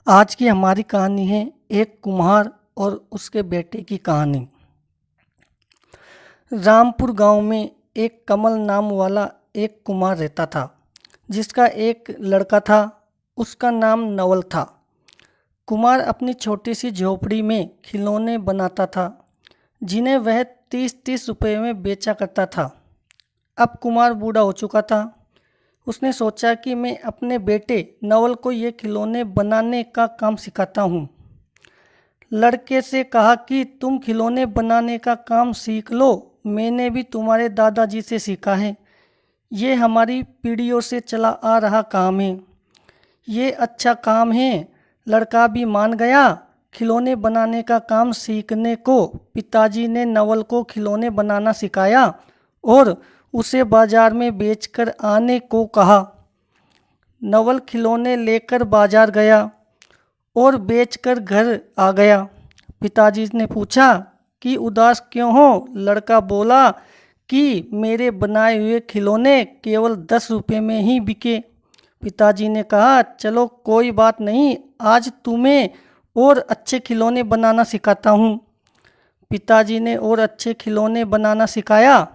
आज की हमारी कहानी है एक कुम्हार और उसके बेटे की कहानी। रामपुर गांव में एक कमल नाम वाला एक कुम्हार रहता था, जिसका एक लड़का था। उसका नाम नवल था। कुम्हार अपनी छोटी सी झोपड़ी में खिलौने बनाता था, जिन्हें वह 30-30 रुपये में बेचा करता था। अब कुम्हार बूढ़ा हो चुका था। उसने सोचा कि मैं अपने बेटे नवल को ये खिलौने बनाने का काम सिखाता हूँ। लड़के से कहा कि तुम खिलौने बनाने का काम सीख लो, मैंने भी तुम्हारे दादाजी से सीखा है। ये हमारी पीढ़ियों से चला आ रहा काम है। ये अच्छा काम है। लड़का भी मान गया। खिलौने बनाने का काम सीखने को पिताजी ने नवल को खिलौने बनाना सिखाया और उसे बाजार में बेचकर आने को कहा। नवल खिलौने लेकर बाजार गया और बेचकर घर आ गया। पिताजी ने पूछा कि उदास क्यों हो? लड़का बोला कि मेरे बनाए हुए खिलौने केवल 10 रुपये में ही बिके। पिताजी ने कहा, चलो कोई बात नहीं, आज तुम्हें और अच्छे खिलौने बनाना सिखाता हूँ। पिताजी ने और अच्छे खिलौने बनाना सिखाया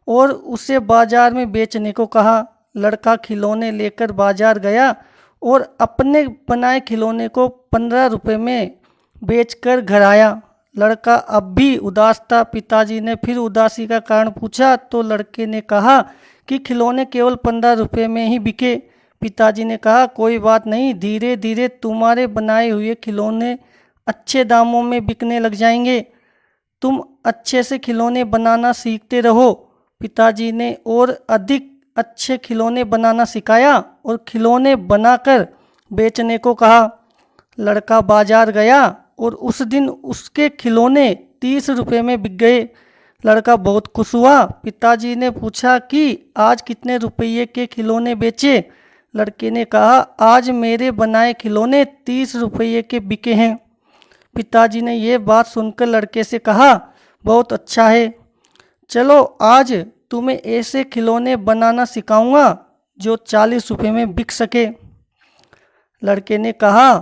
और उसे बाजार में बेचने को कहा। लड़का खिलौने लेकर बाजार गया और अपने बनाए खिलौने को 15 रुपये में बेचकर घर आया। लड़का अब भी उदास था। पिताजी ने फिर उदासी का कारण पूछा तो लड़के ने कहा कि खिलौने केवल 15 रुपये में ही बिके। पिताजी ने कहा, कोई बात नहीं, धीरे धीरे तुम्हारे बनाए हुए खिलौने अच्छे दामों में बिकने लग जाएंगे। तुम अच्छे से खिलौने बनाना सीखते रहो। पिताजी ने और अधिक अच्छे खिलौने बनाना सिखाया और खिलौने बनाकर बेचने को कहा। लड़का बाजार गया और उस दिन उसके खिलौने 30 रुपये में बिक गए। लड़का बहुत खुश हुआ। पिताजी ने पूछा कि आज कितने रुपये के खिलौने बेचे? लड़के ने कहा, आज मेरे बनाए खिलौने 30 रुपये के बिके हैं। पिताजी ने यह बात सुनकर लड़के से कहा, बहुत अच्छा है, चलो आज तुम्हें ऐसे खिलौने बनाना सिखाऊंगा जो 40 रुपये में बिक सके। लड़के ने कहा,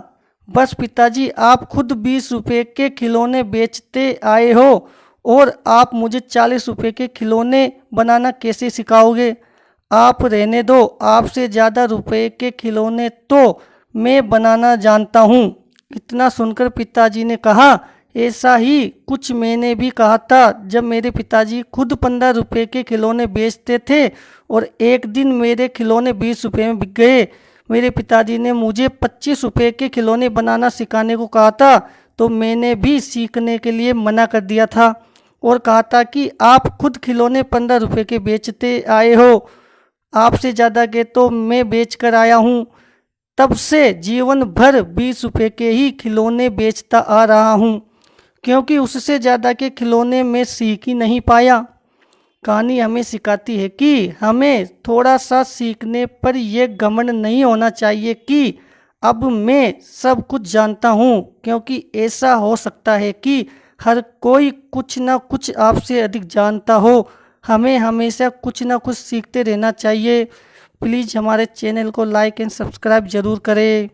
बस पिताजी, आप खुद 20 रुपये के खिलौने बेचते आए हो और आप मुझे 40 रुपये के खिलौने बनाना कैसे सिखाओगे? आप रहने दो, आपसे ज़्यादा रुपए के खिलौने तो मैं बनाना जानता हूँ। इतना सुनकर पिताजी ने कहा, ऐसा ही कुछ मैंने भी कहा था जब मेरे पिताजी खुद 15 रुपये के खिलौने बेचते थे और एक दिन मेरे खिलौने 20 रुपये में बिक गए। मेरे पिताजी ने मुझे 25 रुपये के खिलौने बनाना सिखाने को कहा था तो मैंने भी सीखने के लिए मना कर दिया था और कहा था कि आप खुद खिलौने 15 रुपये के बेचते आए हो, आपसे ज़्यादा के तो मैं बेच कर आया हूँ। तब से जीवन भर 20 रुपये के ही खिलौने बेचता आ रहा हूँ, क्योंकि उससे ज़्यादा के खिलौने मैं सीख ही नहीं पाया। कहानी हमें सिखाती है कि हमें थोड़ा सा सीखने पर यह घमंड नहीं होना चाहिए कि अब मैं सब कुछ जानता हूँ, क्योंकि ऐसा हो सकता है कि हर कोई कुछ ना कुछ आपसे अधिक जानता हो। हमें हमेशा कुछ ना कुछ सीखते रहना चाहिए। प्लीज़ हमारे चैनल को लाइक एंड सब्सक्राइब ज़रूर करें।